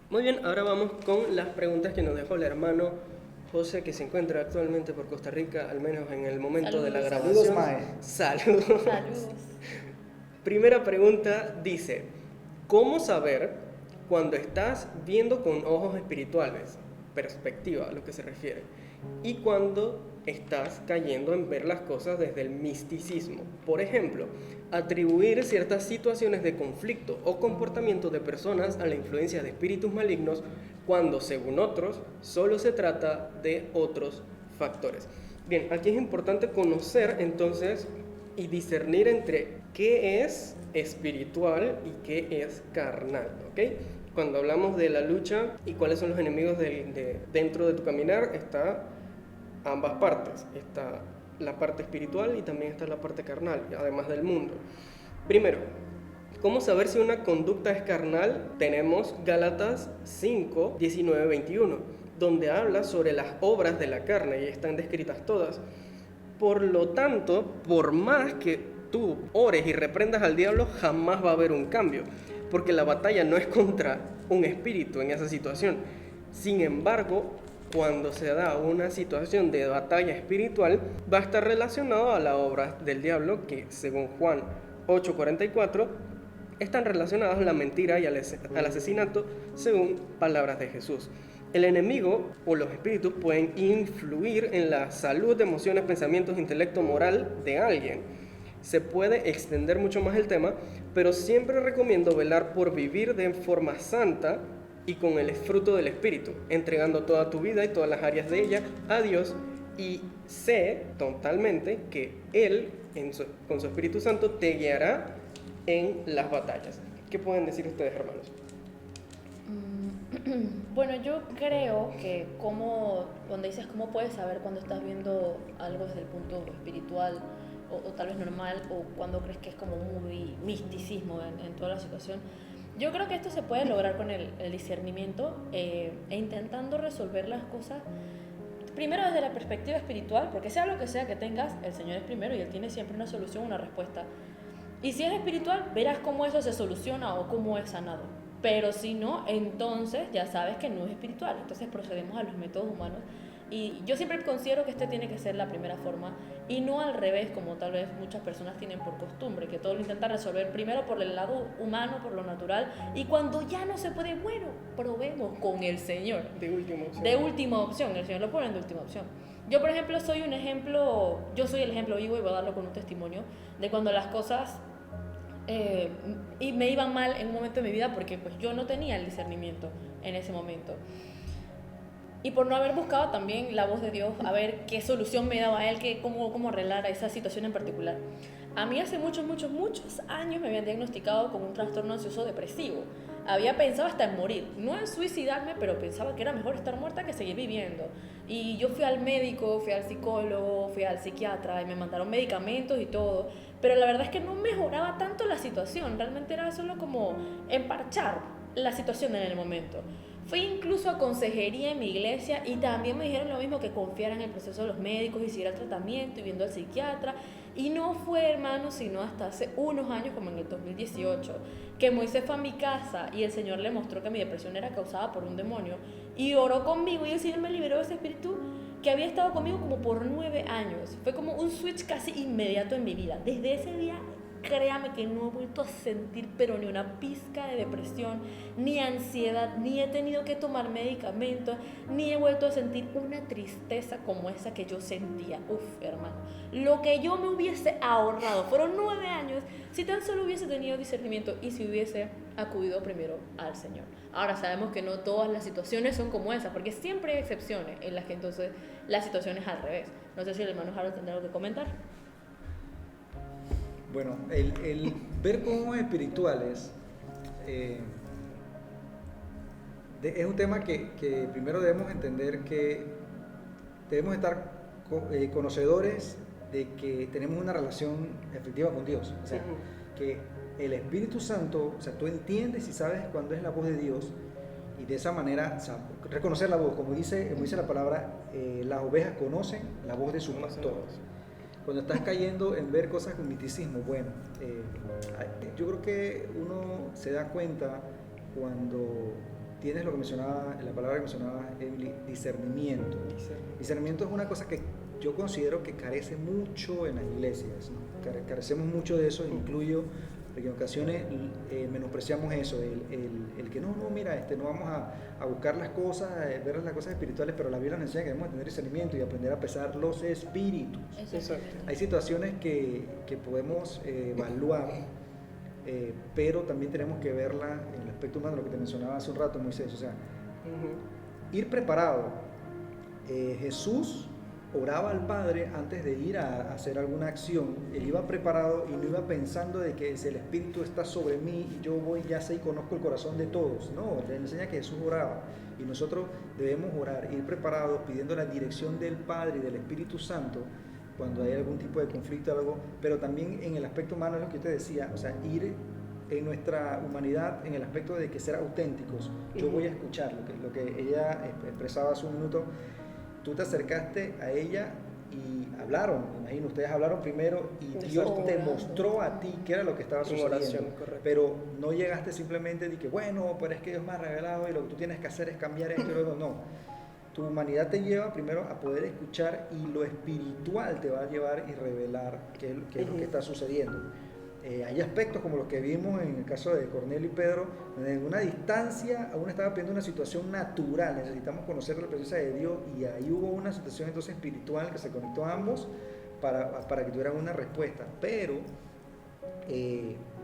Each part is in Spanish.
Muy bien, ahora vamos con las preguntas que nos dejó el hermano José, que se encuentra actualmente por Costa Rica, al menos en el momento de la Saludos. grabación. Saludos, Mae. Saludos. Saludos. Primera pregunta dice, ¿cómo saber cuando estás viendo con ojos espirituales? Perspectiva a lo que se refiere. Y cuando estás cayendo en ver las cosas desde el misticismo. Por ejemplo, atribuir ciertas situaciones de conflicto o comportamiento de personas a la influencia de espíritus malignos cuando, según otros, solo se trata de otros factores. Bien, aquí es importante conocer entonces y discernir entre qué es espiritual y qué es carnal, ¿ok? Cuando hablamos de la lucha y cuáles son los enemigos dentro de tu caminar, está ambas partes. Está la parte espiritual y también está la parte carnal, además del mundo. Primero, ¿cómo saber si una conducta es carnal? Tenemos Gálatas 5, 19, 21, donde habla sobre las obras de la carne y están descritas todas. Por lo tanto, por más que tú ores y reprendas al diablo, jamás va a haber un cambio, porque la batalla no es contra un espíritu en esa situación. Sin embargo, cuando se da una situación de batalla espiritual, va a estar relacionado a la obra del diablo, que según Juan 8:44, están relacionadas a la mentira y al asesinato, según palabras de Jesús. El enemigo o los espíritus pueden influir en la salud de emociones, pensamientos, intelecto, moral de alguien. Se puede extender mucho más el tema, pero siempre recomiendo velar por vivir de forma santa y con el fruto del espíritu, entregando toda tu vida y todas las áreas de ella a Dios, y sé totalmente que Él, con su Espíritu Santo, te guiará en las batallas. ¿Qué pueden decir ustedes, hermanos? Bueno, yo creo que cuando dices cómo puedes saber cuando estás viendo algo desde el punto espiritual o tal vez normal, o cuando crees que es como muy misticismo en toda la situación, yo creo que esto se puede lograr con el discernimiento e intentando resolver las cosas primero desde la perspectiva espiritual, porque sea lo que sea que tengas, el Señor es primero y Él tiene siempre una solución, una respuesta. Y si es espiritual, verás cómo eso se soluciona o cómo es sanado. Pero si no, entonces ya sabes que no es espiritual. Entonces procedemos a los métodos humanos. Y yo siempre considero que tiene que ser la primera forma y no al revés, como tal vez muchas personas tienen por costumbre, que todo lo intentan resolver primero por el lado humano, por lo natural, y cuando ya no se puede, bueno, probemos con el Señor. De última opción. De última opción, el Señor lo pone de última opción. Yo, por ejemplo, soy el ejemplo vivo y voy a darlo con un testimonio de cuando las cosas y me iban mal en un momento de mi vida porque pues yo no tenía el discernimiento en ese momento. Y por no haber buscado también la voz de Dios, a ver qué solución me daba Él, cómo arreglar esa situación en particular. A mí hace muchos años me habían diagnosticado con un trastorno ansioso depresivo. Había pensado hasta en morir, no en suicidarme, pero pensaba que era mejor estar muerta que seguir viviendo. Y yo fui al médico, fui al psicólogo, fui al psiquiatra y me mandaron medicamentos y todo. Pero la verdad es que no mejoraba tanto la situación, realmente era solo como emparchar la situación en el momento. Fui incluso a consejería en mi iglesia y también me dijeron lo mismo, que confiara en el proceso de los médicos, hiciera tratamiento y viendo al psiquiatra. Y no fue, hermano, sino hasta hace unos años, como en el 2018, que Moisés fue a mi casa y el Señor le mostró que mi depresión era causada por un demonio y oró conmigo y el Señor me liberó de ese espíritu que había estado conmigo como por 9 años. Fue como un switch casi inmediato en mi vida. Desde ese día, créame que no he vuelto a sentir pero ni una pizca de depresión, ni ansiedad, ni he tenido que tomar medicamentos, ni he vuelto a sentir una tristeza como esa que yo sentía. Uf, hermano, lo que yo me hubiese ahorrado fueron 9 años si tan solo hubiese tenido discernimiento y si hubiese acudido primero al Señor. Ahora sabemos que no todas las situaciones son como esas, porque siempre hay excepciones en las que entonces la situación es al revés. No sé si el hermano Harold tendrá algo que comentar. Bueno, el ver con ojos espirituales es un tema que primero debemos entender que debemos estar conocedores de que tenemos una relación efectiva con Dios. O sea, que el Espíritu Santo, o sea, tú entiendes y sabes cuándo es la voz de Dios, y de esa manera, o sea, reconocer la voz, como dice la palabra, las ovejas conocen la voz de su pastor. Cuando estás cayendo en ver cosas con misticismo, bueno, yo creo que uno se da cuenta cuando tienes lo que mencionaba, la palabra que mencionaba Emily, discernimiento. Discernimiento es una cosa que yo considero que carece mucho en las iglesias, ¿no? Carecemos mucho de eso, incluyo, porque en ocasiones menospreciamos eso, el que no, mira, no vamos a buscar las cosas, ver las cosas espirituales, pero la Biblia nos enseña que debemos tener discernimiento y aprender a pesar los espíritus. Hay situaciones que podemos evaluar, pero también tenemos que verla en el aspecto humano, lo que te mencionaba hace un rato, Moisés, o sea, ir preparado. Jesús oraba al Padre antes de ir a hacer alguna acción. Él iba preparado y no iba pensando de que si el Espíritu está sobre mí y yo voy, ya sé y conozco el corazón de todos. No, le enseña que Jesús oraba y nosotros debemos orar, ir preparados pidiendo la dirección del Padre y del Espíritu Santo cuando hay algún tipo de conflicto o algo, pero también en el aspecto humano es lo que yo te decía, o sea, ir en nuestra humanidad en el aspecto de que ser auténticos. Yo voy a escuchar lo que ella expresaba hace un minuto. Tú te acercaste a ella y hablaron, imagino, ustedes hablaron primero y Dios te mostró a ti qué era lo que estaba sucediendo. Oración, pero no llegaste simplemente de que, bueno, pero es que Dios me ha revelado y lo que tú tienes que hacer es cambiar esto y lo otro. No, tu humanidad te lleva primero a poder escuchar y lo espiritual te va a llevar y revelar qué es lo que está sucediendo. Hay aspectos como los que vimos en el caso de Cornelio y Pedro, en una distancia aún estaba viendo una situación natural, necesitamos conocer la presencia de Dios y ahí hubo una situación entonces espiritual que se conectó a ambos para que tuvieran una respuesta, pero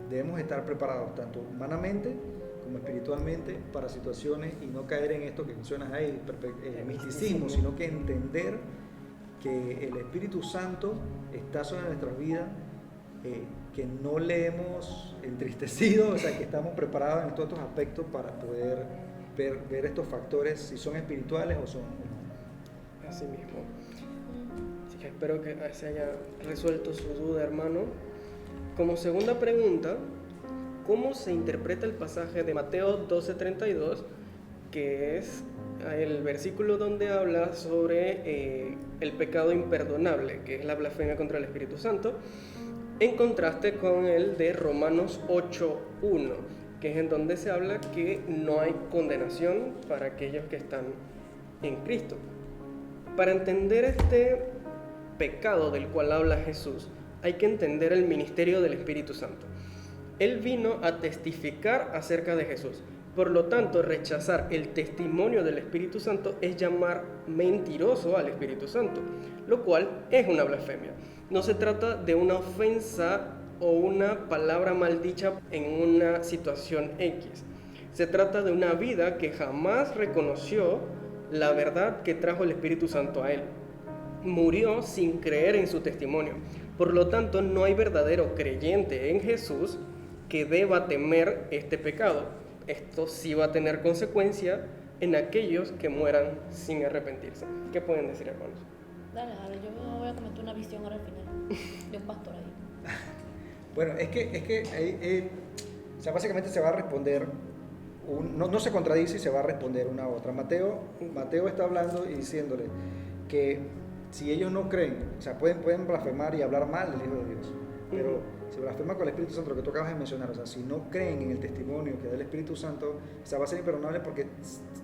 debemos estar preparados tanto humanamente como espiritualmente para situaciones y no caer en esto que mencionas ahí, misticismo, sino que entender que el Espíritu Santo está sobre nuestras vidas, que no le hemos entristecido, o sea, que estamos preparados en todos estos aspectos para poder ver estos factores, si son espirituales o son... Así mismo. Así que espero que se haya resuelto su duda, hermano. Como segunda pregunta, ¿cómo se interpreta el pasaje de Mateo 12:32, que es el versículo donde habla sobre el pecado imperdonable, que es la blasfemia contra el Espíritu Santo, en contraste con el de Romanos 8:1, que es en donde se habla que no hay condenación para aquellos que están en Cristo? Para entender este pecado del cual habla Jesús, hay que entender el ministerio del Espíritu Santo. Él vino a testificar acerca de Jesús. Por lo tanto, rechazar el testimonio del Espíritu Santo es llamar mentiroso al Espíritu Santo, lo cual es una blasfemia. No se trata de una ofensa o una palabra maldicha en una situación X. Se trata de una vida que jamás reconoció la verdad que trajo el Espíritu Santo a él. Murió sin creer en su testimonio. Por lo tanto, no hay verdadero creyente en Jesús que deba temer este pecado. Esto sí va a tener consecuencia en aquellos que mueran sin arrepentirse. ¿Qué pueden decir, hermanos? Dale, yo voy a comentar una visión ahora al final de un pastor ahí. Bueno, es que ahí, o sea, básicamente se va a responder, no se contradice y se va a responder una a otra. Mateo está hablando y diciéndole que si ellos no creen, o sea, pueden blasfemar y hablar mal del Hijo de Dios, pero si blasfema con el Espíritu Santo, lo que tú acabas de mencionar, o sea, si no creen en el testimonio que da el Espíritu Santo, o sea, va a ser imperdonable porque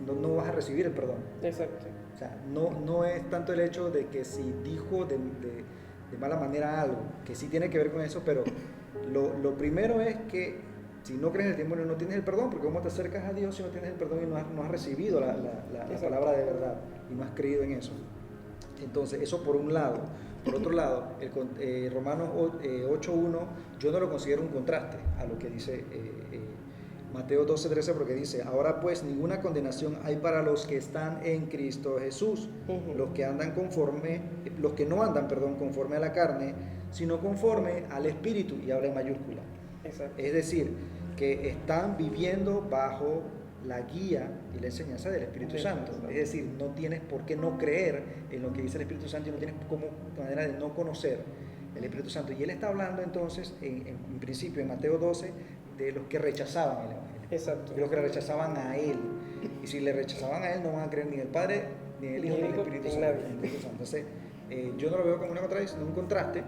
no vas a recibir el perdón. Exacto. O sea, no es tanto el hecho de que si dijo de mala manera algo, que sí tiene que ver con eso, pero lo primero es que si no crees en el testimonio no tienes el perdón, porque cómo te acercas a Dios si no tienes el perdón y no has recibido la palabra de verdad y no has creído en eso. Entonces, eso por un lado. Por otro lado, Romanos 8:1 yo no lo considero un contraste a lo que dice Mateo 12:13, porque dice: ahora pues ninguna condenación hay para los que están en Cristo Jesús, los que no andan conforme a la carne, sino conforme al Espíritu, y habla en mayúscula. Exacto. Es decir, que están viviendo bajo la guía y la enseñanza del Espíritu Santo. Es decir, no tienes por qué no creer en lo que dice el Espíritu Santo y no tienes manera de no conocer el Espíritu Santo. Y él está hablando entonces, en principio, en Mateo 12, de los que rechazaban el Evangelio. Exacto. De los que le rechazaban a él. Y si le rechazaban a él, no van a creer ni el Padre, ni el Hijo, ni el Espíritu Santo. Entonces, yo no lo veo como una contradicción, un contraste,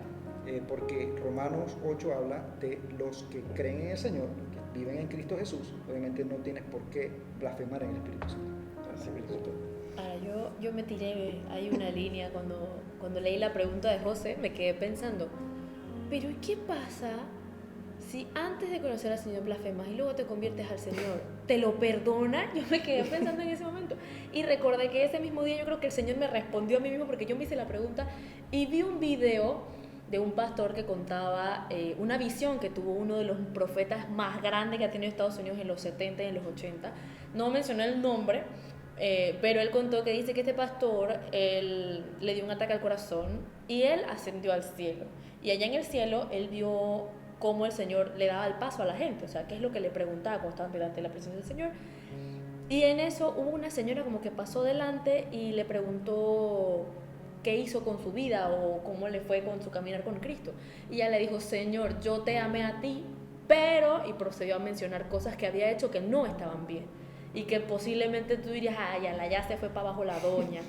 porque Romanos 8 habla de los que creen en el Señor, que viven en Cristo Jesús, obviamente no tienes por qué blasfemar en el Espíritu Santo. Así mismo. Ahora, yo me tiré, hay una línea, cuando leí la pregunta de José, me quedé pensando, pero ¿y qué pasa si antes de conocer al Señor blasfemas y luego te conviertes al Señor? ¿Te lo perdona? Yo me quedé pensando en ese momento. Y recordé que ese mismo día yo creo que el Señor me respondió a mí mismo porque yo me hice la pregunta y vi un video de un pastor que contaba una visión que tuvo uno de los profetas más grandes que ha tenido Estados Unidos en los 70 y en los 80. No mencionó el nombre, pero él contó que dice que este pastor él le dio un ataque al corazón y él ascendió al cielo. Y allá en el cielo él vio cómo el Señor le daba el paso a la gente, o sea, qué es lo que le preguntaba cuando estaban delante de la presencia del Señor. Y en eso hubo una señora como que pasó delante y le preguntó qué hizo con su vida o cómo le fue con su caminar con Cristo. Y ella le dijo, Señor, yo te amé a ti, pero, y procedió a mencionar cosas que había hecho que no estaban bien. Y que posiblemente tú dirías, ay, ya se fue para abajo la doña.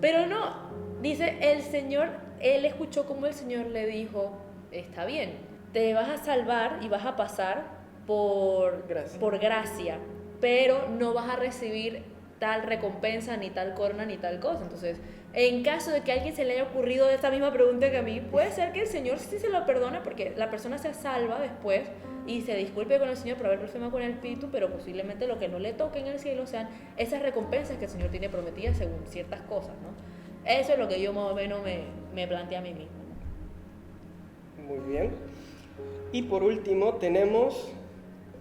Pero no, dice el Señor, él escuchó como el Señor le dijo, está bien, te vas a salvar y vas a pasar por gracia, pero no vas a recibir tal recompensa, ni tal corona, ni tal cosa. Entonces, en caso de que a alguien se le haya ocurrido esta misma pregunta que a mí, puede ser que el Señor sí se lo perdone porque la persona se salva después y se disculpe con el Señor por haber blasfemado con el Espíritu, pero posiblemente lo que no le toque en el cielo sean esas recompensas que el Señor tiene prometidas según ciertas cosas, ¿no? Eso es lo que yo más o menos me planteé a mí mismo. Muy bien. Y por último tenemos,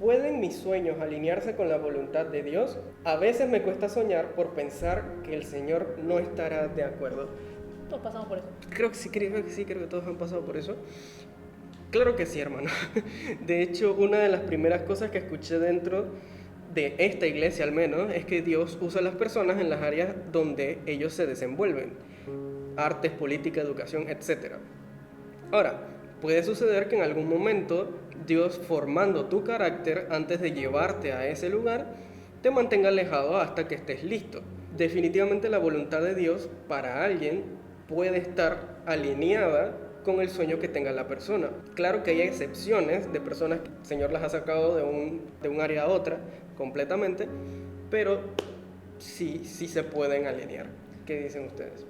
¿pueden mis sueños alinearse con la voluntad de Dios? A veces me cuesta soñar por pensar que el Señor no estará de acuerdo. Todos pasamos por eso. Creo que todos han pasado por eso. Claro que sí, hermano. De hecho, una de las primeras cosas que escuché dentro de esta iglesia al menos es que Dios usa a las personas en las áreas donde ellos se desenvuelven. Artes, política, educación, etc. Ahora, puede suceder que en algún momento Dios, formando tu carácter antes de llevarte a ese lugar, te mantenga alejado hasta que estés listo. Definitivamente la voluntad de Dios para alguien puede estar alineada con el sueño que tenga la persona. Claro que hay excepciones de personas que el Señor las ha sacado de un área a otra completamente, pero sí se pueden alinear. ¿Qué dicen ustedes?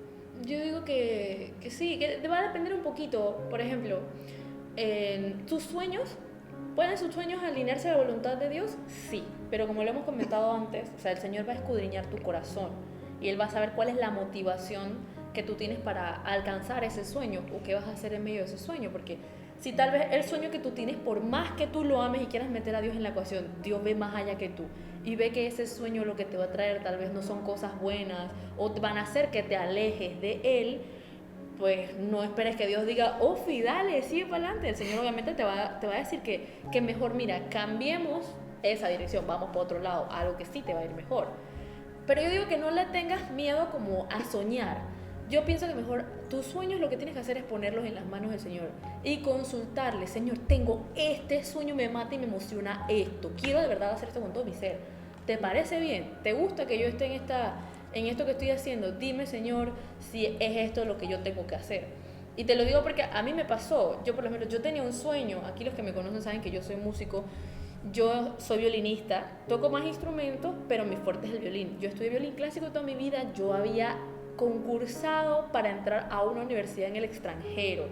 Yo digo que sí, que va a depender un poquito. Por ejemplo, tus sueños, ¿pueden sus sueños alinearse a la voluntad de Dios? Sí, pero como lo hemos comentado antes, o sea, el Señor va a escudriñar tu corazón y Él va a saber cuál es la motivación que tú tienes para alcanzar ese sueño o qué vas a hacer en medio de ese sueño, porque si tal vez el sueño que tú tienes, por más que tú lo ames y quieras meter a Dios en la ecuación, Dios ve más allá que tú y ve que ese sueño lo que te va a traer tal vez no son cosas buenas o te van a hacer que te alejes de Él, pues no esperes que Dios diga, oh, dale, sigue para adelante. El Señor obviamente te va a decir que mejor, mira, cambiemos esa dirección, vamos para otro lado, algo que sí te va a ir mejor. Pero yo digo que no le tengas miedo como a soñar. Yo pienso que mejor tus sueños lo que tienes que hacer es ponerlos en las manos del Señor y consultarle, Señor, tengo este sueño, me mata y me emociona esto, quiero de verdad hacer esto con todo mi ser. ¿Te parece bien? ¿Te gusta que yo esté en esto que estoy haciendo? Dime, Señor, si es esto lo que yo tengo que hacer. Y te lo digo porque a mí me pasó. Yo, por ejemplo, yo tenía un sueño. Aquí los que me conocen saben que yo soy músico. Yo soy violinista, toco más instrumentos, pero mi fuerte es el violín. Yo estudié violín clásico toda mi vida. Yo había concursado para entrar a una universidad en el extranjero.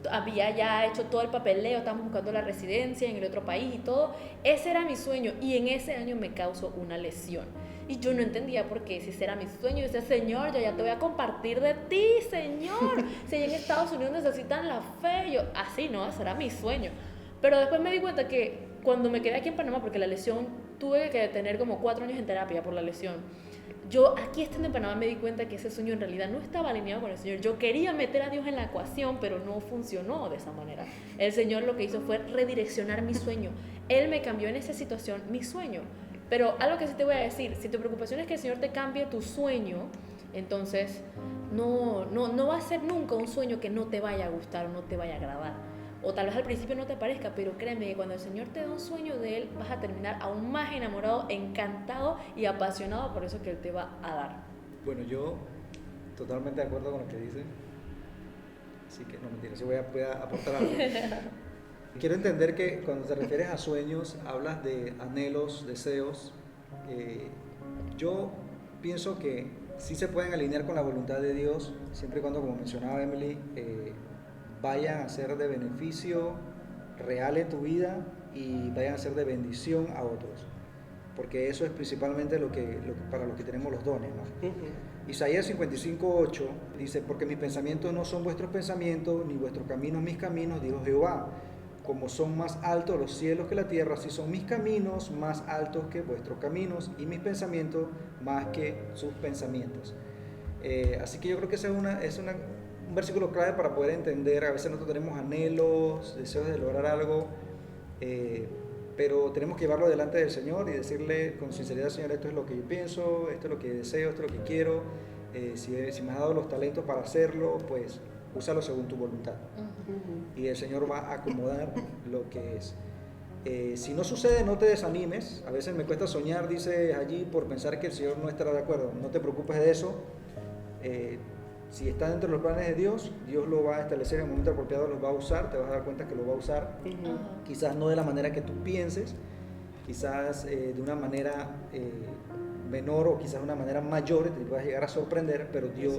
Había ya hecho todo el papeleo, estábamos buscando la residencia en el otro país y todo. Ese era mi sueño y en ese año me causó una lesión. Y yo no entendía por qué, si ese era mi sueño. Yo decía, Señor, yo ya te voy a compartir de ti, Señor. Si en Estados Unidos necesitan la fe, yo, así no, ese era mi sueño. Pero después me di cuenta que cuando me quedé aquí en Panamá, porque la lesión, tuve que tener como 4 años en terapia por la lesión. Yo aquí estando en Panamá me di cuenta que ese sueño en realidad no estaba alineado con el Señor. Yo quería meter a Dios en la ecuación, pero no funcionó de esa manera. El Señor lo que hizo fue redireccionar mi sueño. Él me cambió en esa situación mi sueño. Pero algo que sí te voy a decir, si tu preocupación es que el Señor te cambie tu sueño, entonces no va a ser nunca un sueño que no te vaya a gustar o no te vaya a agradar. O tal vez al principio no te parezca, pero créeme que cuando el Señor te da un sueño de Él, vas a terminar aún más enamorado, encantado y apasionado por eso que Él te va a dar. Bueno, yo totalmente de acuerdo con lo que dice. Así que no, mentira, sí voy a aportar algo. Quiero entender que cuando te refieres a sueños, hablas de anhelos, deseos. Yo pienso que sí se pueden alinear con la voluntad de Dios, siempre y cuando, como mencionaba Emily, vayan a ser de beneficio real en tu vida y vayan a ser de bendición a otros. Porque eso es principalmente para lo que tenemos los dones, ¿no? Isaías 55:8 dice: porque mis pensamientos no son vuestros pensamientos, ni vuestros caminos mis caminos, dijo Jehová. Como son más altos los cielos que la tierra, así son mis caminos más altos que vuestros caminos, y mis pensamientos más que sus pensamientos. Así que yo creo que ese es un versículo clave para poder entender. A veces nosotros tenemos anhelos, deseos de lograr algo, pero tenemos que llevarlo delante del Señor y decirle con sinceridad: Señor, esto es lo que yo pienso, esto es lo que deseo, esto es lo que quiero. Si me has dado los talentos para hacerlo, pues úsalo según tu voluntad. Y el Señor va a acomodar lo que es. Si no sucede, no te desanimes. A veces me cuesta soñar, dice allí, por pensar que el Señor no estará de acuerdo. No te preocupes de eso. Si está dentro de los planes de Dios, Dios lo va a establecer en el momento apropiado, lo va a usar, te vas a dar cuenta que lo va a usar. Quizás no de la manera que tú pienses, quizás de una manera menor, o quizás de una manera mayor, te vas a llegar a sorprender, pero Dios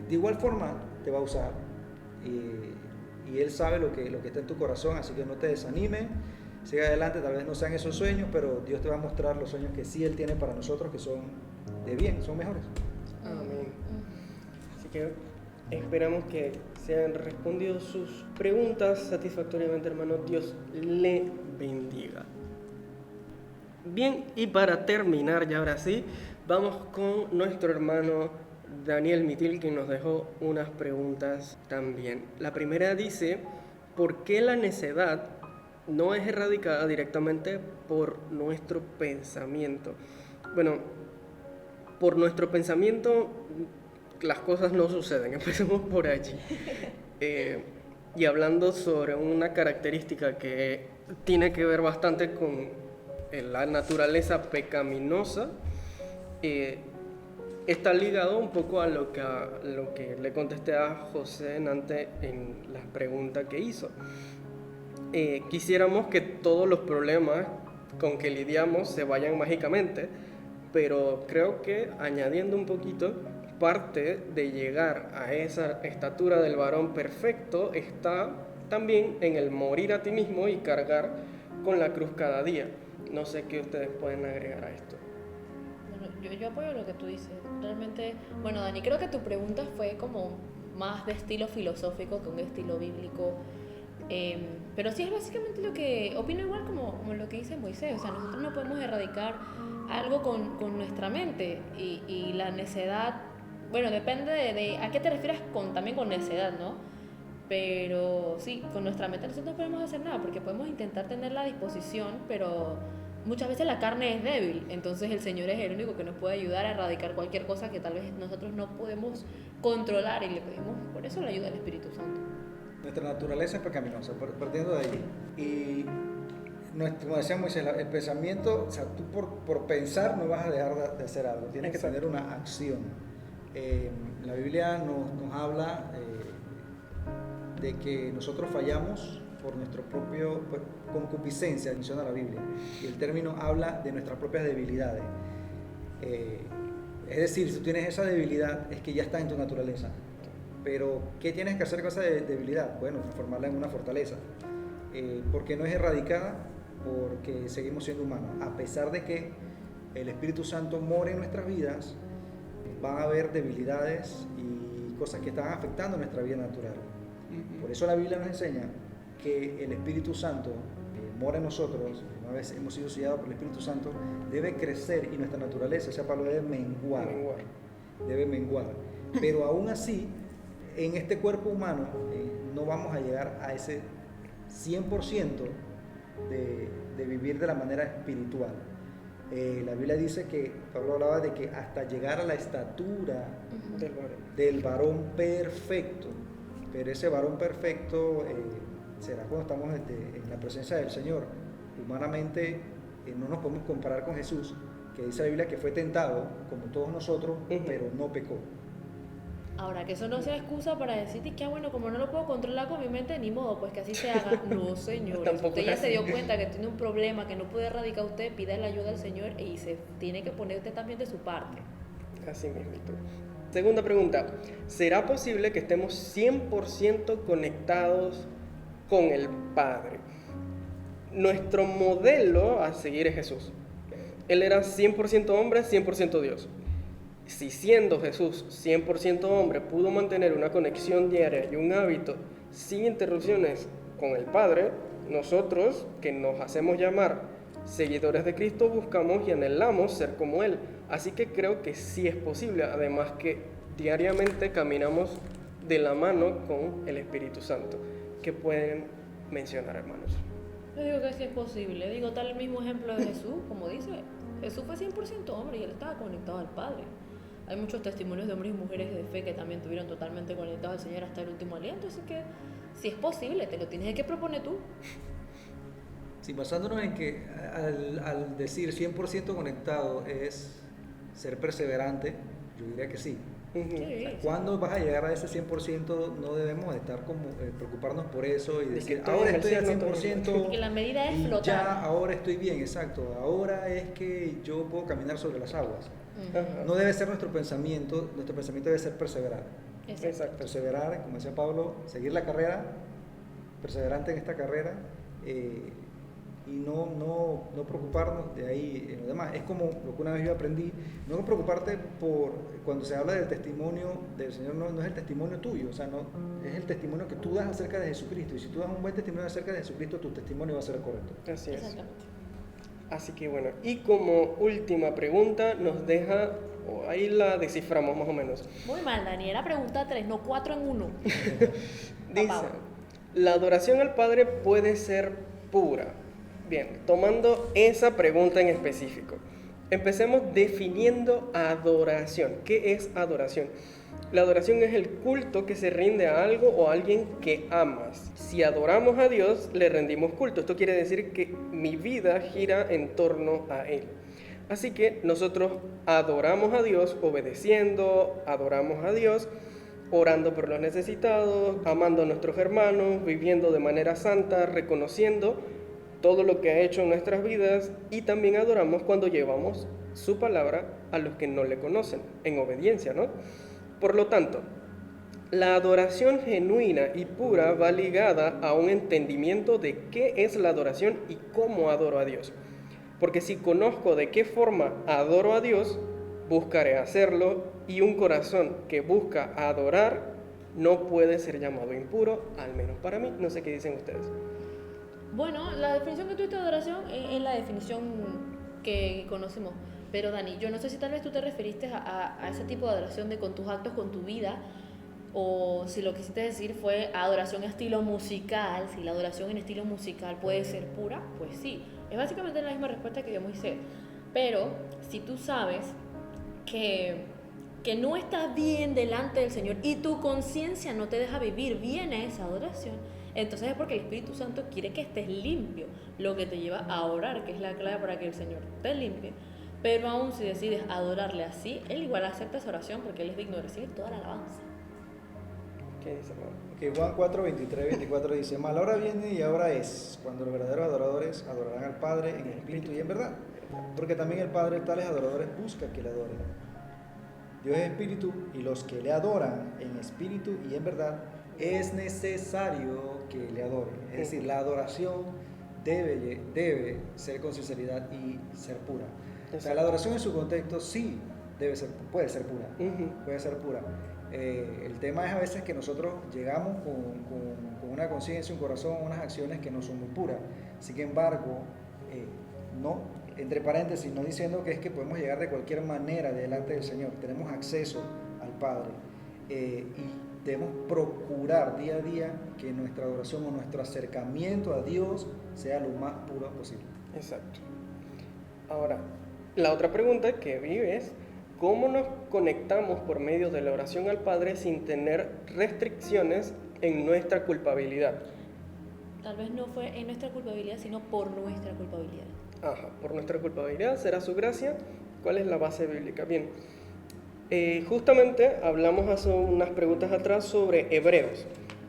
de igual forma te va a usar. Y Él sabe lo que está en tu corazón, así que no te desanimes, sigue adelante. Tal vez no sean esos sueños, pero Dios te va a mostrar los sueños que sí Él tiene para nosotros, que son de bien, son mejores. Amén. Así que esperamos que se hayan respondido sus preguntas satisfactoriamente, hermano. Dios le bendiga. Bien, y para terminar, ya ahora sí, vamos con nuestro hermano Daniel Mitil, que nos dejó unas preguntas también. La primera dice: ¿por qué la necedad no es erradicada directamente por nuestro pensamiento? Bueno, por nuestro pensamiento las cosas no suceden, empecemos por allí. Y hablando sobre una característica que tiene que ver bastante con la naturaleza pecaminosa, está ligado un poco a lo que le contesté a José antes en la pregunta que hizo. Quisiéramos que todos los problemas con que lidiamos se vayan mágicamente, pero creo que añadiendo un poquito, parte de llegar a esa estatura del varón perfecto está también en el morir a ti mismo y cargar con la cruz cada día. No sé qué ustedes pueden agregar a esto. Bueno, yo apoyo lo que tú dices. Realmente, bueno, Dani, creo que tu pregunta fue como más de estilo filosófico que un estilo bíblico. Pero sí es básicamente lo que opino, igual como lo que dice Moisés. O sea, nosotros no podemos erradicar algo con nuestra mente, y la necedad, bueno, depende de a qué te refieres también con necedad, ¿no? Pero sí, con nuestra mente nosotros no podemos hacer nada, porque podemos intentar tener la disposición, pero muchas veces la carne es débil. Entonces el Señor es el único que nos puede ayudar a erradicar cualquier cosa que tal vez nosotros no podemos controlar, y le pedimos por eso la ayuda del Espíritu Santo. Nuestra naturaleza es pecaminosa, partiendo de ahí. Y como decía Moisés, el pensamiento, o sea, tú por pensar no vas a dejar de hacer algo, tienes que tener una acción. La Biblia nos habla de que nosotros fallamos por nuestro propio concupiscencia, menciona la Biblia, y el término habla de nuestras propias debilidades. Es decir, si tú tienes esa debilidad, es que ya está en tu naturaleza. Pero, ¿qué tienes que hacer con esa debilidad? Bueno, transformarla en una fortaleza. Porque no es erradicada, porque seguimos siendo humanos. A pesar de que el Espíritu Santo mora en nuestras vidas, van a haber debilidades y cosas que están afectando nuestra vida natural. Por eso la Biblia nos enseña que el Espíritu Santo mora en nosotros. Una vez hemos sido sellados por el Espíritu Santo, debe crecer, y nuestra naturaleza, esa palabra, debe menguar. Debe menguar. Pero aún así, en este cuerpo humano no vamos a llegar a ese 100% de vivir de la manera espiritual. La Biblia dice que, Pablo hablaba de que hasta llegar a la estatura del varón perfecto. Pero ese varón perfecto será cuando estamos en la presencia del Señor. Humanamente no nos podemos comparar con Jesús, que dice la Biblia que fue tentado como todos nosotros, pero no pecó. Ahora, que eso no sea excusa para decirte que, bueno, como no lo puedo controlar con mi mente, ni modo, pues que así se haga. No, señor. Tampoco Usted es ya así. se dio cuenta que tiene un problema, que no puede erradicar usted, pida la ayuda al Señor y se tiene que poner usted también de su parte. Así mismo. Segunda pregunta. ¿Será posible que estemos 100% conectados con el Padre? Nuestro modelo a seguir es Jesús. Él era 100% hombre, 100% Dios. Si siendo Jesús 100% hombre pudo mantener una conexión diaria y un hábito sin interrupciones con el Padre, nosotros que nos hacemos llamar seguidores de Cristo buscamos y anhelamos ser como Él. Así que creo que sí es posible, además que diariamente caminamos de la mano con el Espíritu Santo. ¿Qué pueden mencionar, hermanos? Yo digo que sí es posible. Digo, tal el mismo ejemplo de Jesús, como dice, Jesús fue 100% hombre y él estaba conectado al Padre. Hay muchos testimonios de hombres y mujeres de fe que también estuvieron totalmente conectados al Señor hasta el último aliento, así que si es posible, te lo tienes que proponer tú. Sí, basándonos en que al decir 100% conectado es ser perseverante, yo diría que sí. Sí, ¿Cuándo vas a llegar a ese 100%? No debemos estar como preocuparnos por eso y decir, estoy ahora en el estoy al 100%. 100%. Porque la medida es y flotar. ya, ahora estoy bien, exacto. Ahora es que yo puedo caminar sobre las aguas. Ajá. No debe ser nuestro pensamiento debe ser perseverar. Exacto. Perseverar, como decía Pablo, seguir la carrera, perseverante en esta carrera, y no preocuparnos de ahí en lo demás. Es como lo que una vez yo aprendí, no preocuparte por, cuando se habla del testimonio del Señor, no es el testimonio tuyo, o sea, no, es el testimonio que tú das acerca de Jesucristo, y si tú das un buen testimonio acerca de Jesucristo, tu testimonio va a ser correcto. Así es. Exactamente. Así que bueno, y como última pregunta nos deja, o ahí la desciframos más o menos. Muy mal, Dani, era pregunta 3, no 4 en 1. Dice, ¿la adoración al Padre puede ser pura? Bien, tomando esa pregunta en específico, empecemos definiendo adoración. ¿Qué es adoración? La adoración es el culto que se rinde a algo o a alguien que amas. Si adoramos a Dios, le rendimos culto. Esto quiere decir que mi vida gira en torno a Él. Así que nosotros adoramos a Dios obedeciendo, adoramos a Dios orando por los necesitados, amando a nuestros hermanos, viviendo de manera santa, reconociendo todo lo que ha hecho en nuestras vidas, y también adoramos cuando llevamos su palabra a los que no le conocen, en obediencia, ¿no? Por lo tanto, la adoración genuina y pura va ligada a un entendimiento de qué es la adoración y cómo adoro a Dios. Porque si conozco de qué forma adoro a Dios, buscaré hacerlo, y un corazón que busca adorar no puede ser llamado impuro, al menos para mí. No sé qué dicen ustedes. Bueno, la definición que tuviste de adoración es la definición que conocemos. Pero Dani, yo no sé si tal vez tú te referiste a ese tipo de adoración de con tus actos, con tu vida, o si lo que quisiste decir fue adoración estilo musical. Si la adoración en estilo musical puede ser pura, pues sí. Es básicamente la misma respuesta que dio Moisés. Pero si tú sabes que no estás bien delante del Señor y tu conciencia no te deja vivir bien esa adoración, entonces es porque el Espíritu Santo quiere que estés limpio, lo que te lleva a orar, que es la clave para que el Señor te limpie. Pero aún si decides adorarle así, Él igual acepta esa oración porque Él es digno de recibir toda la alabanza. ¿Qué dice, hermano? Que Juan 4, 23, 24 dice, mas la hora viene y ahora es, cuando los verdaderos adoradores adorarán al Padre en espíritu y en verdad, porque también el Padre tales adoradores busca que le adoren. Dios es espíritu, y los que le adoran en espíritu y en verdad es necesario que le adoren. Es decir, la adoración debe ser con sinceridad y ser pura. O sea, la adoración en su contexto sí puede ser pura. Puede ser pura. El tema es a veces que nosotros llegamos con una conciencia, un corazón, unas acciones que no son muy puras. Sin embargo, no, entre paréntesis, no diciendo que es que podemos llegar de cualquier manera delante del Señor. Tenemos acceso al Padre, y debemos procurar día a día que nuestra adoración o nuestro acercamiento a Dios sea lo más puro posible. Exacto. Ahora, la otra pregunta que vi es, ¿cómo nos conectamos por medio de la oración al Padre sin tener restricciones en nuestra culpabilidad? Tal vez no fue en nuestra culpabilidad, sino por nuestra culpabilidad. Ajá, por nuestra culpabilidad será su gracia. ¿Cuál es la base bíblica? Bien, Justamente hablamos hace unas preguntas atrás sobre Hebreos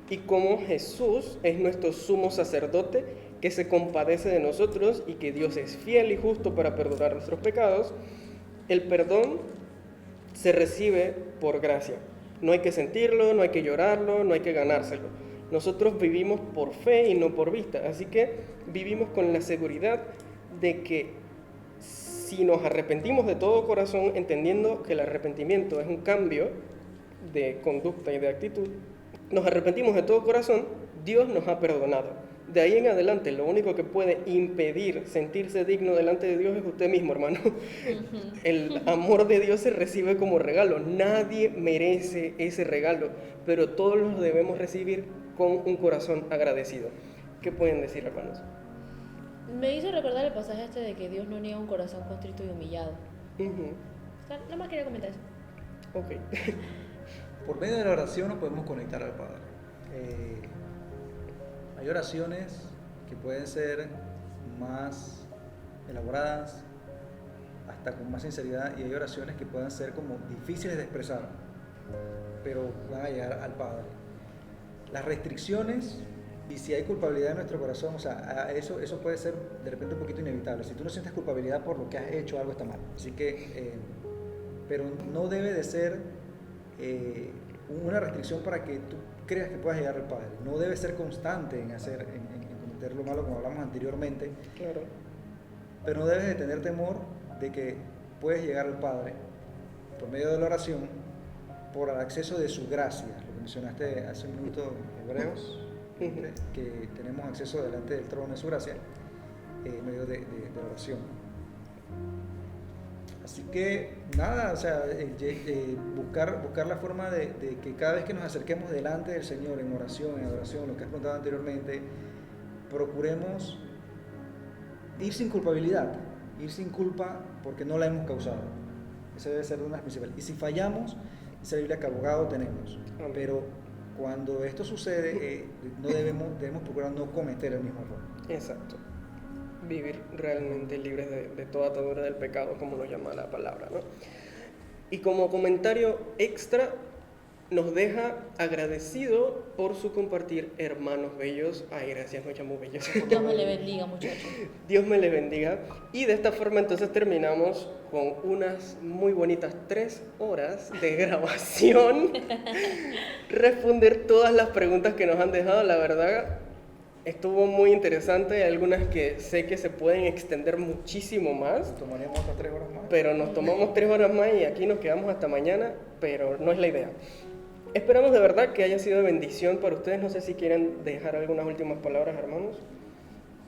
y cómo Jesús es nuestro sumo sacerdote que se compadece de nosotros y que Dios es fiel y justo para perdonar nuestros pecados. El perdón se recibe por gracia. No hay que sentirlo, no hay que llorarlo, no hay que ganárselo. Nosotros vivimos por fe y no por vista, así que vivimos con la seguridad de que si nos arrepentimos de todo corazón, entendiendo que el arrepentimiento es un cambio de conducta y de actitud, nos arrepentimos de todo corazón, Dios nos ha perdonado. De ahí en adelante, lo único que puede impedir sentirse digno delante de Dios es usted mismo, hermano. El amor de Dios se recibe como regalo. Nadie merece ese regalo, pero todos los debemos recibir con un corazón agradecido. ¿Qué pueden decir, hermanos? Me hizo recordar el pasaje este de que Dios no niega un corazón contrito y humillado. O sea, nada más quería comentar eso. Ok. Por medio de la oración nos podemos conectar al Padre. Hay oraciones que pueden ser más elaboradas, hasta con más sinceridad, y hay oraciones que pueden ser como difíciles de expresar, pero van a llegar al Padre. Las restricciones, y si hay culpabilidad en nuestro corazón, o sea, eso puede ser de repente un poquito inevitable. Si tú no sientes culpabilidad por lo que has hecho, algo está mal. Así que, pero no debe de ser una restricción para que tú creas que puedas llegar al Padre. No debe ser constante en cometer lo malo, como hablamos anteriormente. Claro. Pero no debes de tener temor de que puedes llegar al Padre por medio de la oración, por el acceso de su gracia. Lo que mencionaste hace un minuto en Hebreos, que tenemos acceso delante del trono de su gracia en medio de la oración. Así que nada, o sea, buscar la forma de que cada vez que nos acerquemos delante del Señor en oración, en adoración, lo que has preguntado anteriormente, procuremos ir sin culpabilidad, ir sin culpa porque no la hemos causado. Esa debe ser una de las principales. Y si fallamos, dice la Biblia que abogado tenemos. Pero cuando esto sucede, no debemos procurar no cometer el mismo error. Exacto. Vivir realmente libres de toda atadura del pecado, como lo llama la palabra, ¿no? Y como comentario extra, nos deja agradecido por su compartir, hermanos bellos. Ay, gracias, no llamo bellos. Dios me le bendiga, muchachos. Dios me le bendiga. Y de esta forma entonces terminamos con unas muy bonitas 3 horas de grabación. Responder todas las preguntas que nos han dejado, la verdad. Estuvo muy interesante, hay algunas que sé que se pueden extender muchísimo más. Tomaríamos hasta 3 horas más. Pero nos tomamos 3 horas más y aquí nos quedamos hasta mañana, pero no es la idea. Esperamos de verdad que haya sido de bendición para ustedes. No sé si quieren dejar algunas últimas palabras, hermanos.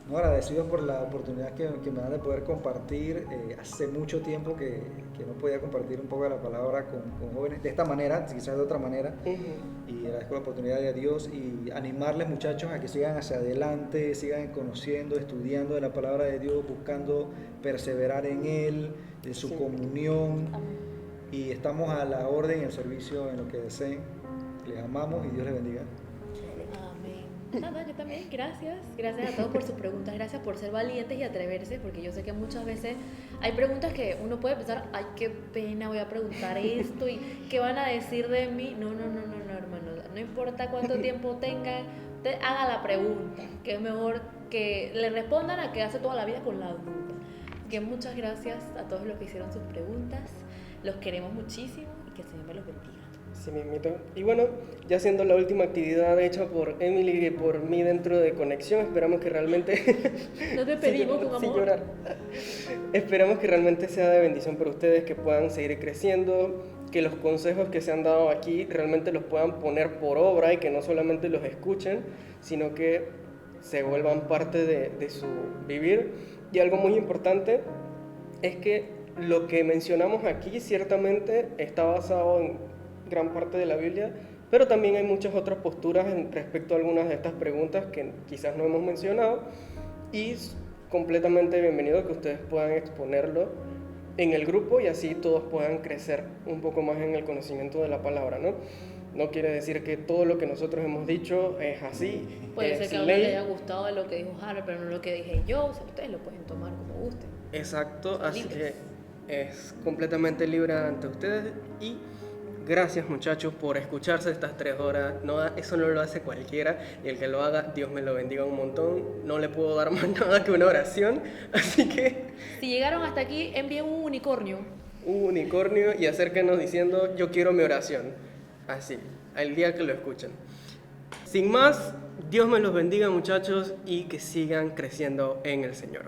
No, agradecidos por la oportunidad que me dan de poder compartir. Hace mucho tiempo que no podía compartir un poco de la palabra con jóvenes de esta manera, quizás de otra manera. Y agradezco la oportunidad de Dios y animarles, muchachos, a que sigan hacia adelante, sigan conociendo, estudiando de la palabra de Dios, buscando perseverar en Él, en su comunión. Y estamos a la orden y al servicio en lo que deseen. Les amamos y Dios les bendiga. Nada, yo también, gracias a todos por sus preguntas, gracias por ser valientes y atreverse, porque yo sé que muchas veces hay preguntas que uno puede pensar, ay, qué pena, voy a preguntar esto y qué van a decir de mí. No, hermano, no importa cuánto tiempo tengan, usted haga la pregunta, que es mejor que le respondan a quedarse toda la vida con la duda. Que muchas gracias a todos los que hicieron sus preguntas, los queremos muchísimo y que el Señor me los bendiga. Sí, mismito. Y bueno, ya siendo la última actividad hecha por Emily y por mí dentro de Conexión, esperamos que realmente... Nos despedimos con amor. Llorar. Esperamos que realmente sea de bendición para ustedes, que puedan seguir creciendo, que los consejos que se han dado aquí realmente los puedan poner por obra y que no solamente los escuchen, sino que se vuelvan parte de su vivir. Y algo muy importante es que lo que mencionamos aquí ciertamente está basado en gran parte de la Biblia, pero también hay muchas otras posturas respecto a algunas de estas preguntas que quizás no hemos mencionado, y es completamente bienvenido que ustedes puedan exponerlo en el grupo y así todos puedan crecer un poco más en el conocimiento de la palabra, ¿no? No quiere decir que todo lo que nosotros hemos dicho es así. Puede ser que a uno le haya gustado de lo que dijo Harold, pero no lo que dije yo. O sea, ustedes lo pueden tomar como gusten. Exacto, así que es completamente libre ante ustedes y gracias muchachos por escucharse estas 3 horas. No, eso no lo hace cualquiera y el que lo haga, Dios me lo bendiga un montón. No le puedo dar más nada que una oración, así que Si llegaron hasta aquí, envíen un unicornio. un unicornio y acérquenos diciendo yo quiero mi oración. Así, al día que lo escuchen. Sin más, Dios me los bendiga muchachos y que sigan creciendo en el Señor.